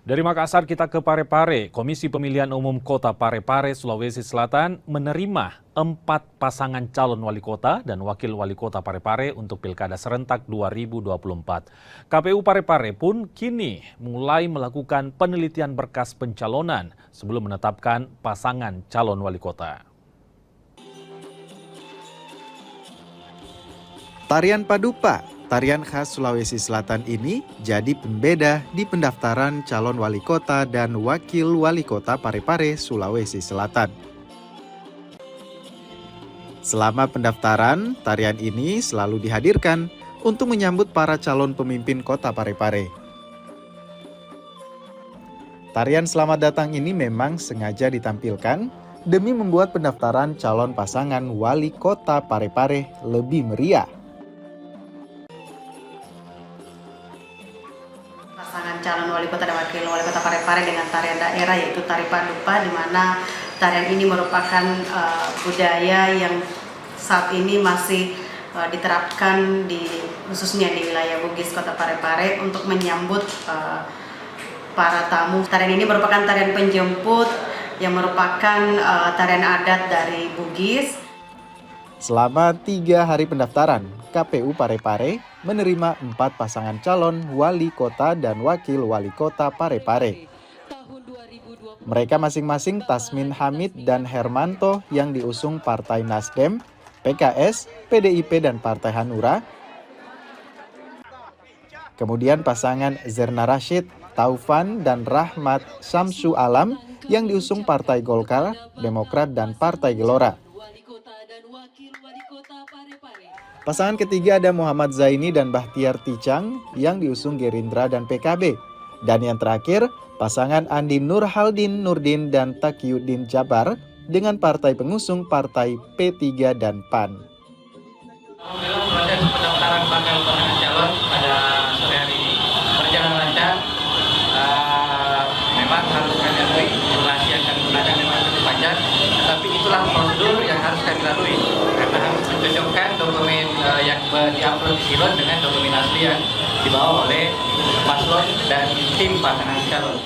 Dari Makassar kita ke Parepare. Komisi Pemilihan Umum Kota Parepare, Sulawesi Selatan menerima 4 pasangan calon wali kota dan wakil wali kota Parepare untuk Pilkada Serentak 2024. KPU Parepare pun kini mulai melakukan penelitian berkas pencalonan sebelum menetapkan pasangan calon wali kota. Tarian Padupa, tarian khas Sulawesi Selatan ini jadi pembeda di pendaftaran calon wali kota dan wakil wali kota Parepare, Sulawesi Selatan. Selama pendaftaran, tarian ini selalu dihadirkan untuk menyambut para calon pemimpin kota Parepare. Tarian selamat datang ini memang sengaja ditampilkan demi membuat pendaftaran calon pasangan wali kota Parepare lebih meriah. Pasangan calon wali kota dan wakil wali kota Parepare dengan tarian daerah yaitu tari Padupa, di mana tarian ini merupakan budaya yang saat ini masih diterapkan khususnya di wilayah Bugis kota Parepare untuk menyambut para tamu. Tarian ini merupakan tarian penjemput yang merupakan tarian adat dari Bugis. Selama 3 hari pendaftaran, KPU Parepare menerima 4 pasangan calon wali kota dan wakil wali kota Parepare. Mereka masing-masing Tasmin Hamid dan Hermanto yang diusung Partai Nasdem, PKS, PDIP, dan Partai Hanura. Kemudian pasangan Zerna Rashid, Taufan, dan Rahmat Samsu Alam yang diusung Partai Golkar, Demokrat, dan Partai Gelora. Pasangan ketiga ada Muhammad Zaini dan Bahtiar Ticang yang diusung Gerindra dan PKB. Dan yang terakhir, pasangan Andi Nurhaldin Nurdin dan Taqiyuddin Jabar dengan partai pengusung Partai P3 dan PAN. Alhamdulillah proses pendaftaran bakal pasangan calon pada sore hari ini berjalan lancar. Memang harus kami lalui, durasi yang kami gunakan memang cukup panjang, tetapi itulah prosedur yang harus kami lalui karena harus mencocokkan dokumen yang diupload di silon dengan dokumen asli yang dibawa oleh paslon dan tim pasangan calon.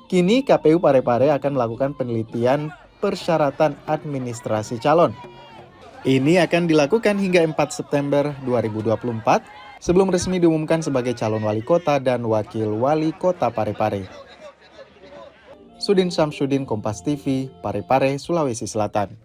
Kini KPU Parepare akan melakukan penelitian persyaratan administrasi calon. Ini akan dilakukan hingga 4 September 2024 sebelum resmi diumumkan sebagai calon wali kota dan wakil wali kota Parepare. Sudin Samsudin, Kompas TV, Parepare, Sulawesi Selatan.